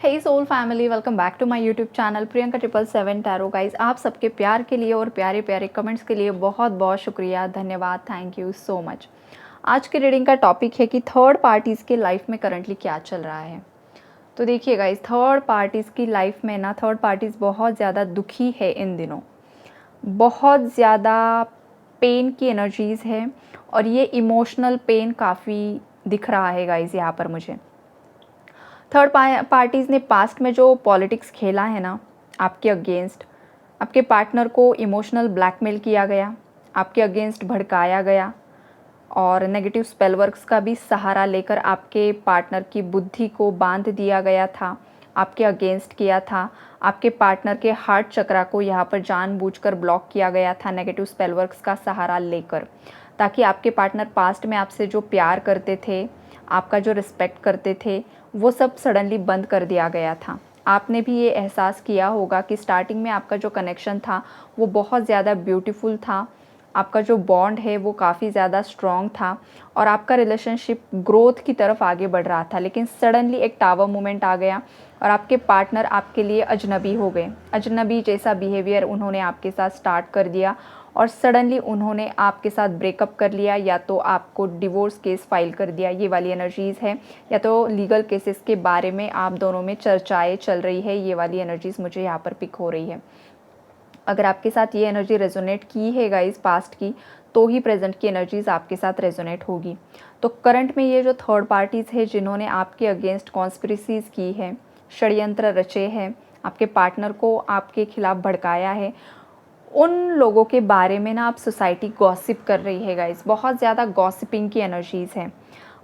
Hey soul family, welcome back to my YouTube channel Priyanka 777 tarot. Guys, आप सबके प्यार के लिए और प्यारे प्यारे कमेंट्स के लिए बहुत बहुत शुक्रिया, धन्यवाद, थैंक यू सो मच। आज की रीडिंग का टॉपिक है कि थर्ड पार्टीज़ के लाइफ में करंटली क्या चल रहा है। तो देखिए गाइज, थर्ड पार्टीज़ की लाइफ में ना थर्ड पार्टीज़ बहुत ज़्यादा दुखी है इन दिनों, बहुत ज़्यादा पेन की एनर्जीज़ है और ये इमोशनल पेन काफ़ी दिख रहा है गाइज यहाँ पर मुझे। थर्ड पार्टीज़ ने पास्ट में जो पॉलिटिक्स खेला है ना आपके अगेंस्ट, आपके पार्टनर को इमोशनल ब्लैकमेल किया गया, आपके अगेंस्ट भड़काया गया और नेगेटिव स्पेल वर्क्स का भी सहारा लेकर आपके पार्टनर की बुद्धि को बांध दिया गया था, आपके अगेंस्ट किया था। आपके पार्टनर के हार्ट चक्रा को यहाँ पर जानबूझकर ब्लॉक किया गया था नेगेटिव स्पेल वर्क्स का सहारा लेकर, ताकि आपके पार्टनर पास्ट में आपसे जो प्यार करते थे, आपका जो रिस्पेक्ट करते थे, वो सब सडनली बंद कर दिया गया था। आपने भी ये एहसास किया होगा कि स्टार्टिंग में आपका जो कनेक्शन था वो बहुत ज़्यादा ब्यूटीफुल था, आपका जो बॉन्ड है वो काफ़ी ज़्यादा स्ट्रॉन्ग था और आपका रिलेशनशिप ग्रोथ की तरफ आगे बढ़ रहा था। लेकिन सडनली एक टावर मोमेंट आ गया और आपके पार्टनर आपके लिए अजनबी हो गए। अजनबी जैसा बिहेवियर उन्होंने आपके साथ स्टार्ट कर दिया और सडनली उन्होंने आपके साथ ब्रेकअप कर लिया, या तो आपको डिवोर्स केस फाइल कर दिया, ये वाली एनर्जीज़ है, या तो लीगल केसेस के बारे में आप दोनों में चर्चाएं चल रही है, ये वाली एनर्जीज़ मुझे यहाँ पर पिक हो रही है। अगर आपके साथ ये एनर्जी रेजोनेट की है गाइस पास्ट की, तो ही प्रेजेंट की एनर्जीज़ आपके साथ रेजोनेट होगी। तो करंट में ये जो थर्ड पार्टीज़ है जिन्होंने आपके अगेंस्ट कॉन्स्पिरेसीज़ की है, षड्यंत्र रचे हैं, आपके पार्टनर को आपके खिलाफ भड़काया है, उन लोगों के बारे में ना आप सोसाइटी गॉसिप कर रही है गाइस। बहुत ज़्यादा गॉसिपिंग की एनर्जीज़ हैं।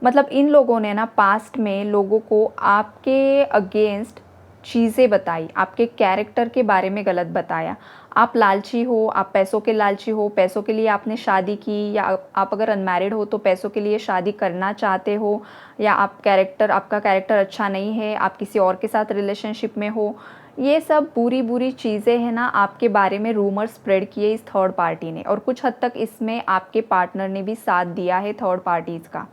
मतलब इन लोगों ने ना पास्ट में लोगों को आपके अगेंस्ट चीज़ें बताई, आपके कैरेक्टर के बारे में गलत बताया। आप लालची हो, आप पैसों के लालची हो, पैसों के लिए आपने शादी की, या आप अगर अनमैरिड हो तो पैसों के लिए शादी करना चाहते हो, या आपका कैरेक्टर अच्छा नहीं है, आप किसी और के साथ रिलेशनशिप में हो। ये सब बुरी बुरी चीज़ें हैं ना, आपके बारे में रूमर स्प्रेड किए इस थर्ड पार्टी ने, और कुछ हद तक इसमें आपके पार्टनर ने भी साथ दिया है थर्ड पार्टीज़ का।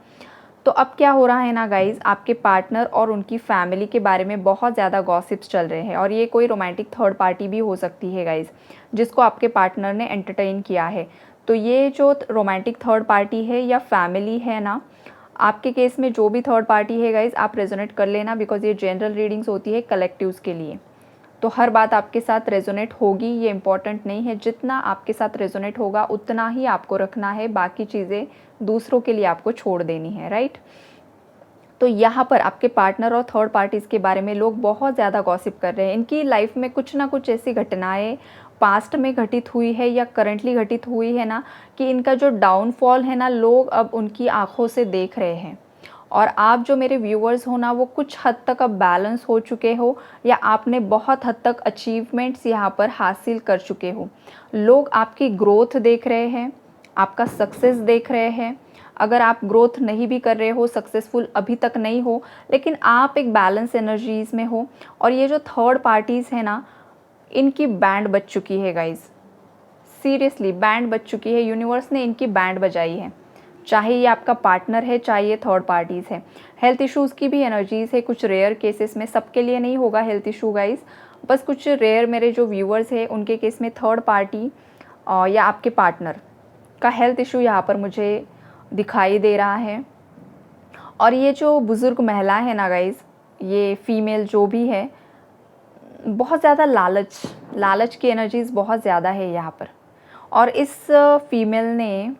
तो अब क्या हो रहा है ना गाइज़, आपके पार्टनर और उनकी फैमिली के बारे में बहुत ज़्यादा गॉसिप्स चल रहे हैं, और ये कोई रोमांटिक थर्ड पार्टी भी हो सकती है गाइज़, जिसको आपके पार्टनर ने एंटरटेन किया है। तो ये जो रोमांटिक थर्ड पार्टी है या फैमिली है ना, आपके केस में जो भी थर्ड पार्टी है गाइज़, आप रेजोनेट कर लेना, बिकॉज ये जनरल रीडिंग्स होती है कलेक्टिव्स के लिए। तो हर बात आपके साथ रेजोनेट होगी ये इम्पॉर्टेंट नहीं है, जितना आपके साथ रेजोनेट होगा उतना ही आपको रखना है, बाकी चीज़ें दूसरों के लिए आपको छोड़ देनी है, राइट। तो यहाँ पर आपके पार्टनर और थर्ड पार्टीज़ के बारे में लोग बहुत ज़्यादा गॉसिप कर रहे हैं। इनकी लाइफ में कुछ ना कुछ ऐसी घटनाएं पास्ट में घटित हुई है या करंटली घटित हुई है ना, कि इनका जो डाउनफॉल है ना, लोग अब उनकी आंखों से देख रहे हैं। और आप जो मेरे व्यूअर्स हो ना, वो कुछ हद तक अब बैलेंस हो चुके हो, या आपने बहुत हद तक अचीवमेंट्स यहाँ पर हासिल कर चुके हो। लोग आपकी ग्रोथ देख रहे हैं, आपका सक्सेस देख रहे हैं। अगर आप ग्रोथ नहीं भी कर रहे हो, सक्सेसफुल अभी तक नहीं हो, लेकिन आप एक बैलेंस एनर्जीज़ में हो। और ये जो थर्ड पार्टीज़ है ना, इनकी बैंड बज चुकी है गाइज़, सीरियसली बैंड बज चुकी है। यूनिवर्स ने इनकी बैंड बजाई है, चाहे ये आपका पार्टनर है, चाहे ये थर्ड पार्टीज़ है। हेल्थ इश्यूज़ की भी एनर्जीज़ है कुछ रेयर केसेस में, सबके लिए नहीं होगा हेल्थ इशू गाइज़, बस कुछ रेयर मेरे जो व्यूअर्स हैं उनके केस में थर्ड पार्टी या आपके पार्टनर का हेल्थ इशू यहाँ पर मुझे दिखाई दे रहा है। और ये जो बुज़ुर्ग महिला है ना गाइज़, ये फीमेल जो भी है, बहुत ज़्यादा लालच की एनर्जीज़ बहुत ज़्यादा है यहाँ पर। और इस फीमेल ने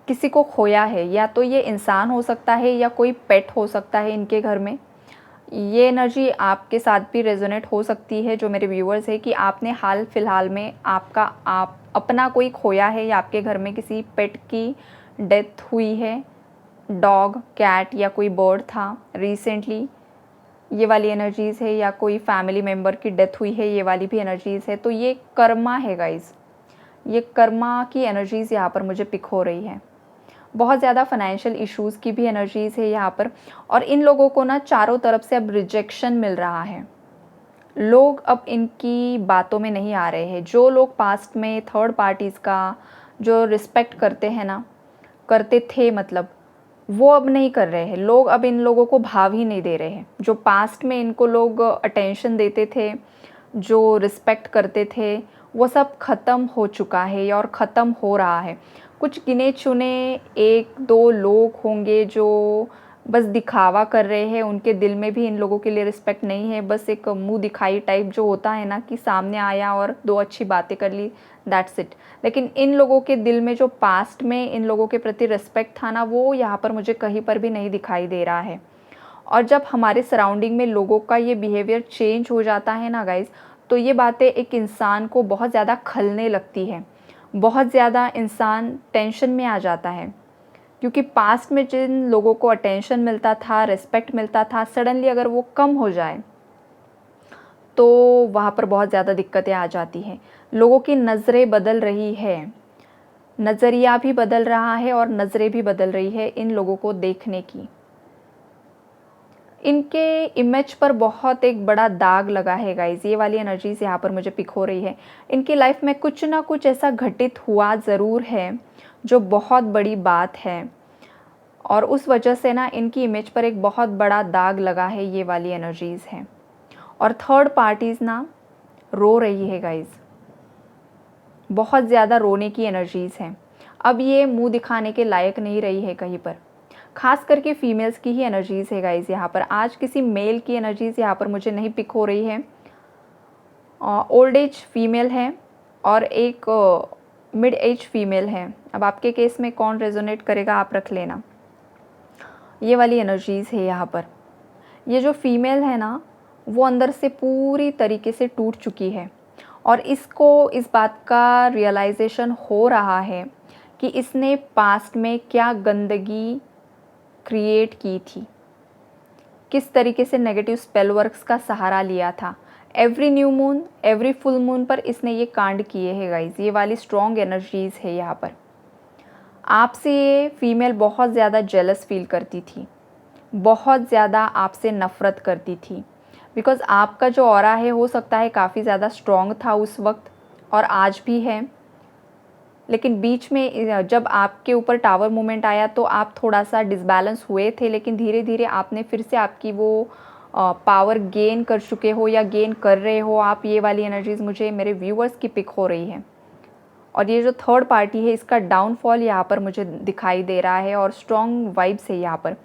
किसी को खोया है, या तो ये इंसान हो सकता है या कोई पेट हो सकता है इनके घर में। ये एनर्जी आपके साथ भी रेजोनेट हो सकती है जो मेरे व्यूअर्स है, कि आपने हाल फिलहाल में आप अपना कोई खोया है, या आपके घर में किसी पेट की डेथ हुई है, डॉग, कैट या कोई बर्ड था रिसेंटली, ये वाली एनर्जीज़ है, या कोई फैमिली मेम्बर की डेथ हुई है, ये वाली भी एनर्जीज़ है। तो ये कर्मा है गाइज़, ये कर्मा की एनर्जीज़ यहाँ पर मुझे पिक हो रही है। बहुत ज़्यादा फाइनेंशियल इश्यूज़ की भी एनर्जीज़ है यहाँ पर। और इन लोगों को ना चारों तरफ से अब रिजेक्शन मिल रहा है, लोग अब इनकी बातों में नहीं आ रहे हैं। जो लोग पास्ट में थर्ड पार्टीज़ का जो रिस्पेक्ट करते हैं ना, करते थे मतलब, वो अब नहीं कर रहे हैं। लोग अब इन लोगों को भाव ही नहीं दे रहे हैं। जो पास्ट में इनको लोग अटेंशन देते थे, जो रिस्पेक्ट करते थे, वो सब ख़त्म हो चुका है और ख़त्म हो रहा है। कुछ गिने चुने 1-2 लोग होंगे जो बस दिखावा कर रहे हैं, उनके दिल में भी इन लोगों के लिए रिस्पेक्ट नहीं है। बस एक मुँह दिखाई टाइप जो होता है ना, कि सामने आया और 2 अच्छी बातें कर ली, दैट्स इट। लेकिन इन लोगों के दिल में जो पास्ट में इन लोगों के प्रति रिस्पेक्ट था ना, वो यहाँ पर मुझे कहीं पर भी नहीं दिखाई दे रहा है। और जब हमारे सराउंडिंग में लोगों का ये बिहेवियर चेंज हो जाता है ना गाइज़, तो ये बातें एक इंसान को बहुत ज़्यादा खलने लगती है। बहुत ज़्यादा इंसान टेंशन में आ जाता है, क्योंकि पास्ट में जिन लोगों को अटेंशन मिलता था, रिस्पेक्ट मिलता था, सडनली अगर वो कम हो जाए तो वहाँ पर बहुत ज़्यादा दिक्कतें आ जाती हैं। लोगों की नज़रें बदल रही है, नज़रिया भी बदल रहा है और नज़रें भी बदल रही है इन लोगों को देखने की। इनके इमेज पर बहुत एक बड़ा दाग लगा है गाइज़। ये वाली एनर्जीज़ यहाँ पर मुझे पिक हो रही है। इनकी लाइफ में कुछ ना कुछ ऐसा घटित हुआ ज़रूर है जो बहुत बड़ी बात है, और उस वजह से ना इनकी इमेज पर एक बहुत बड़ा दाग लगा है। ये वाली एनर्जीज़ हैं। और थर्ड पार्टीज़ ना रो रही है गाइज़, बहुत ज़्यादा रोने की एनर्जीज़ हैं। अब ये मुंह दिखाने के लायक नहीं रही है कहीं पर। खास करके फीमेल्स की ही एनर्जीज़ है गाइज़ यहाँ पर। आज किसी मेल की एनर्जीज़ यहाँ पर मुझे नहीं पिक हो रही है। ओल्ड एज फीमेल है और एक मिड एज फीमेल है। अब आपके केस में कौन रेजोनेट करेगा आप रख लेना। ये वाली एनर्जीज़ है यहाँ पर। ये जो फीमेल है ना, वो अंदर से पूरी तरीके से टूट चुकी है और इसको इस बात का रियलाइजेशन हो रहा है कि इसने पास्ट में क्या गंदगी क्रिएट की थी, किस तरीके से नेगेटिव स्पेल वर्क्स का सहारा लिया था। Every new moon, every full moon पर इसने ये कांड किए हैं गाइज। ये वाली स्ट्रॉन्ग एनर्जीज़ है यहाँ पर। आपसे ये फीमेल बहुत ज़्यादा जेलस फील करती थी, बहुत ज़्यादा आपसे नफ़रत करती थी, बिकॉज़ आपका जो ऑरा है हो सकता है काफ़ी ज़्यादा स्ट्रॉन्ग था उस वक्त और आज भी है। लेकिन बीच में जब आपके ऊपर टावर मूवमेंट आया तो आप थोड़ा सा डिसबैलेंस हुए थे, लेकिन धीरे धीरे आपने फिर से आपकी वो पावर गेन कर चुके हो या गेन कर रहे हो आप। ये वाली एनर्जीज़ मुझे मेरे व्यूअर्स की पिक हो रही है। और ये जो थर्ड पार्टी है, इसका डाउनफॉल यहाँ पर मुझे दिखाई दे रहा है और स्ट्रॉन्ग वाइब्स है यहाँ पर।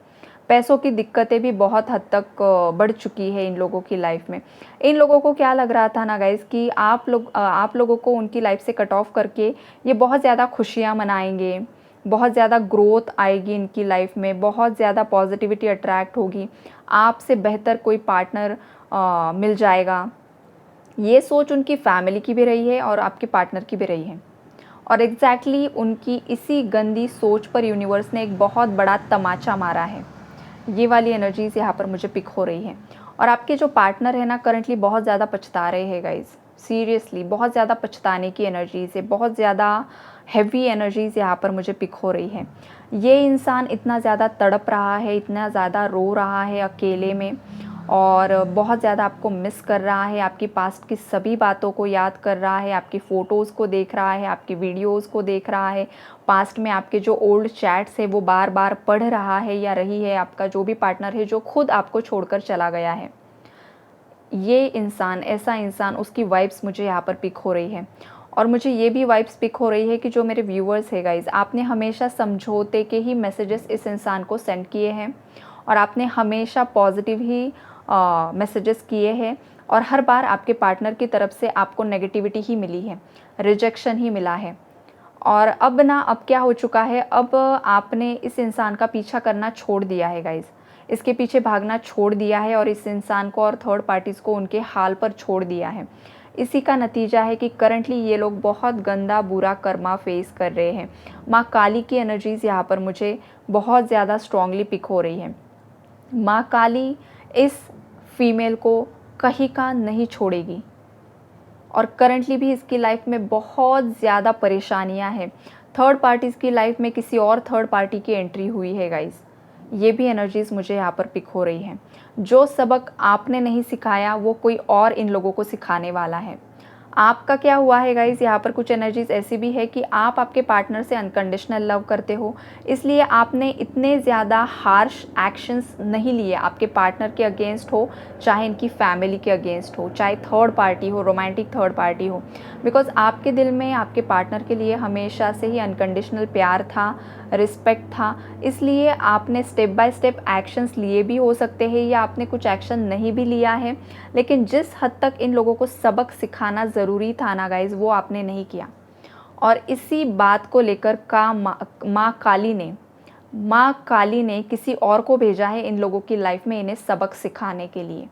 पैसों की दिक्कतें भी बहुत हद तक बढ़ चुकी है इन लोगों की लाइफ में। इन लोगों को क्या लग रहा था ना गाइज़ कि आप लोगों को उनकी लाइफ से कट ऑफ करके ये बहुत ज़्यादा खुशियाँ मनाएंगे, बहुत ज़्यादा ग्रोथ आएगी इनकी लाइफ में, बहुत ज़्यादा पॉजिटिविटी अट्रैक्ट होगी, आपसे बेहतर कोई पार्टनर मिल जाएगा। ये सोच उनकी फैमिली की भी रही है और आपके पार्टनर की भी रही है। और एग्जैक्टली उनकी इसी गंदी सोच पर यूनिवर्स ने एक बहुत बड़ा तमाचा मारा है। ये वाली एनर्जीज़ यहाँ पर मुझे पिक हो रही है। और आपके जो पार्टनर है ना, करंटली बहुत ज़्यादा पछता रहे हैं गाइज़। सीरियसली बहुत ज़्यादा पछताने की एनर्जीज़ है, बहुत ज़्यादा हैवी एनर्जीज़ यहाँ पर मुझे पिक हो रही है। ये इंसान इतना ज़्यादा तड़प रहा है, इतना ज़्यादा रो रहा है अकेले में, और बहुत ज़्यादा आपको मिस कर रहा है, आपकी पास्ट की सभी बातों को याद कर रहा है, आपकी फ़ोटोज़ को देख रहा है, आपकी वीडियोज़ को देख रहा है, पास्ट में आपके जो ओल्ड चैट्स है वो बार बार पढ़ रहा है या रही है आपका जो भी पार्टनर है जो खुद आपको छोड़कर चला गया है। ये इंसान, ऐसा इंसान, उसकी वाइब्स मुझे यहाँ पर पिक हो रही है। और मुझे ये भी वाइब्स पिक हो रही है कि जो मेरे व्यूअर्स है गाइज़, आपने हमेशा समझौते के ही मैसेजेस इस इंसान को सेंड किए हैं और आपने हमेशा पॉजिटिव ही मैसेजेस किए हैं, और हर बार आपके पार्टनर की तरफ से आपको नेगेटिविटी ही मिली है, रिजेक्शन ही मिला है। और अब क्या हो चुका है, अब आपने इस इंसान का पीछा करना छोड़ दिया है गाइज़, इसके पीछे भागना छोड़ दिया है और इस इंसान को और थर्ड पार्टीज़ को उनके हाल पर छोड़ दिया है। इसी का नतीजा है कि करंटली ये लोग बहुत गंदा बुरा कर्मा फेस कर रहे हैं। माँ काली की एनर्जीज़ यहाँ पर मुझे बहुत ज़्यादा स्ट्रॉन्गली पिक हो रही है। माँ काली इस फीमेल को कहीं का नहीं छोड़ेगी और करंटली भी इसकी लाइफ में बहुत ज़्यादा परेशानियां हैं। थर्ड पार्टीज़ की लाइफ में किसी और थर्ड पार्टी की एंट्री हुई है गाइस। ये भी एनर्जीज़ मुझे यहाँ पर पिक हो रही हैं। जो सबक आपने नहीं सिखाया वो कोई और इन लोगों को सिखाने वाला है। आपका क्या हुआ है गाइज़, यहाँ पर कुछ एनर्जीज़ ऐसी भी है कि आप आपके पार्टनर से अनकंडीशनल लव करते हो, इसलिए आपने इतने ज़्यादा हार्श एक्शंस नहीं लिए आपके पार्टनर के अगेंस्ट हो, चाहे इनकी फैमिली के अगेंस्ट हो, चाहे थर्ड पार्टी हो, रोमांटिक थर्ड पार्टी हो। बिकॉज़ आपके दिल में आपके पार्टनर के लिए हमेशा से ही अनकंडीशनल प्यार था, रिस्पेक्ट था, इसलिए आपने स्टेप बाय स्टेप एक्शंस लिए भी हो सकते हैं या आपने कुछ एक्शन नहीं भी लिया है, लेकिन जिस हद तक इन लोगों को सबक सिखाना ज़रूरी था ना गाइज़, वो आपने नहीं किया। और इसी बात को लेकर माँ काली ने किसी और को भेजा है इन लोगों की लाइफ में इन्हें सबक सिखाने के लिए,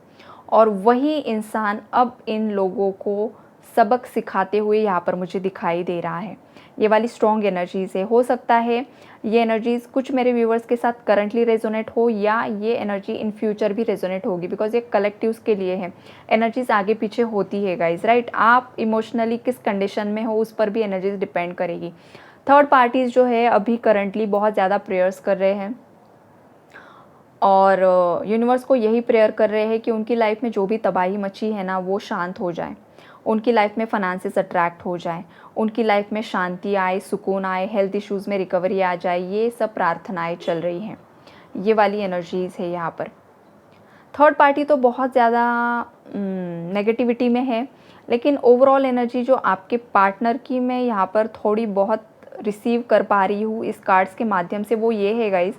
और वही इंसान अब इन लोगों को सबक सिखाते हुए यहाँ पर मुझे दिखाई दे रहा है। ये वाली स्ट्रॉन्ग एनर्जीज़ है। हो सकता है ये एनर्जीज़ कुछ मेरे व्यूवर्स के साथ करंटली रेजोनेट हो, या ये एनर्जी इन फ्यूचर भी रेजोनेट होगी, बिकॉज ये कलेक्टिव्स के लिए है। एनर्जीज़ आगे पीछे होती है गाइज, राइट। आप इमोशनली किस कंडीशन में हो उस पर भी एनर्जीज़ डिपेंड करेगी। थर्ड पार्टीज़ जो है अभी करंटली बहुत ज़्यादा प्रेयर्स कर रहे हैं, और यूनिवर्स को यही प्रेयर कर रहे हैं कि उनकी लाइफ में जो भी तबाही मची है ना वो शांत हो जाए, उनकी लाइफ में फाइनेंसेस अट्रैक्ट हो जाए, उनकी लाइफ में शांति आए, सुकून आए, हेल्थ इश्यूज़ में रिकवरी आ जाए। ये सब प्रार्थनाएं चल रही हैं, ये वाली एनर्जीज़ है यहाँ पर। थर्ड पार्टी तो बहुत ज़्यादा नेगेटिविटी में है, लेकिन ओवरऑल एनर्जी जो आपके पार्टनर की मैं यहाँ पर थोड़ी बहुत रिसीव कर पा रही हूँ इस कार्ड्स के माध्यम से, वो ये है गाइज़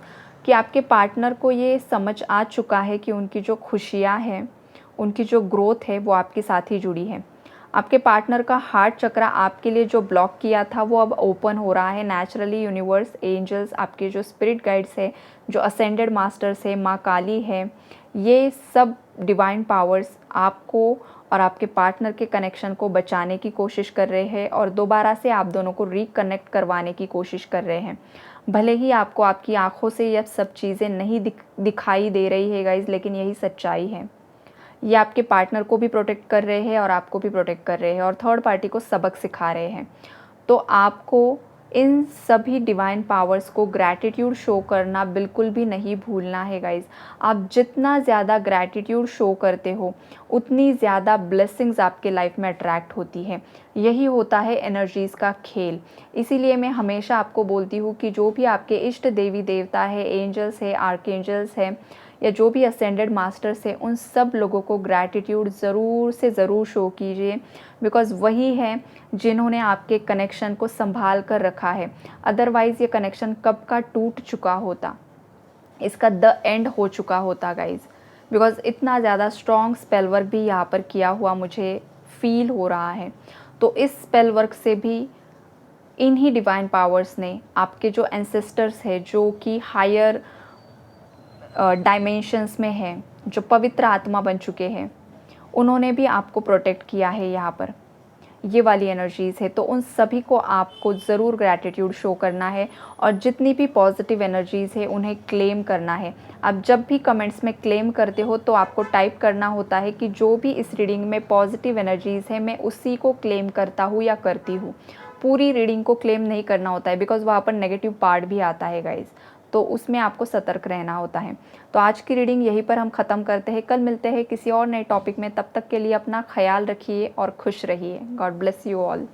कि आपके पार्टनर को ये समझ आ चुका है कि उनकी जो खुशियाँ हैं, उनकी जो ग्रोथ है वो आपके साथ ही जुड़ी है। आपके पार्टनर का हार्ट चक्रा आपके लिए जो ब्लॉक किया था वो अब ओपन हो रहा है नेचुरली। यूनिवर्स, एंजल्स, आपके जो स्पिरिट गाइड्स है, जो असेंडेड मास्टर्स है, माँ काली है, ये सब डिवाइन पावर्स आपको और आपके पार्टनर के कनेक्शन को बचाने की कोशिश कर रहे हैं और दोबारा से आप दोनों को रिकनेक्ट करवाने की कोशिश कर रहे हैं। भले ही आपको आपकी आंखों से यह सब चीज़ें नहीं दिखाई दे रही है गाइज, लेकिन यही सच्चाई है। ये आपके पार्टनर को भी प्रोटेक्ट कर रहे हैं और आपको भी प्रोटेक्ट कर रहे हैं और थर्ड पार्टी को सबक सिखा रहे हैं। तो आपको इन सभी डिवाइन पावर्स को ग्रैटिट्यूड शो करना बिल्कुल भी नहीं भूलना है गाइज़। आप जितना ज़्यादा ग्रैटिट्यूड शो करते हो उतनी ज़्यादा ब्लेसिंग्स आपके लाइफ में अट्रैक्ट होती है। यही होता है एनर्जीज़ का खेल। इसीलिए मैं हमेशा आपको बोलती हूँ कि जो भी आपके इष्ट देवी देवता है, एंजल्स है, आर्कएंजल्स है, या जो भी असेंडेड मास्टर्स है, उन सब लोगों को ग्रैटिट्यूड ज़रूर से ज़रूर शो कीजिए, बिकॉज़ वही हैं जिन्होंने आपके कनेक्शन को संभाल कर रखा है। अदरवाइज़ ये कनेक्शन कब का टूट चुका होता, इसका द एंड हो चुका होता गाइज़। बिकॉज़ इतना ज़्यादा स्ट्रॉन्ग स्पेल वर्क भी यहाँ पर किया हुआ मुझे फील हो रहा है। तो इस स्पेल वर्क से भी इन्हीं डिवाइन पावर्स ने, आपके जो एंसेस्टर्स है, जो कि हायर डायमेंशंस में है, जो पवित्र आत्मा बन चुके हैं, उन्होंने भी आपको प्रोटेक्ट किया है यहाँ पर। ये वाली एनर्जीज़ है, तो उन सभी को आपको ज़रूर ग्रैटिट्यूड शो करना है और जितनी भी पॉजिटिव एनर्जीज़ है उन्हें क्लेम करना है। आप जब भी कमेंट्स में क्लेम करते हो तो आपको टाइप करना होता है कि जो भी इस रीडिंग में पॉजिटिव एनर्जीज़ है मैं उसी को क्लेम करता हूँ या करती हूँ। पूरी रीडिंग को क्लेम नहीं करना होता है, बिकॉज़ वहाँ पर नेगेटिव पार्ट भी आता है गाइज़, तो उसमें आपको सतर्क रहना होता है। तो आज की रीडिंग यहीं पर हम ख़त्म करते हैं। कल मिलते हैं किसी और नए टॉपिक में। तब तक के लिए अपना ख्याल रखिए और खुश रहिए। God bless you all.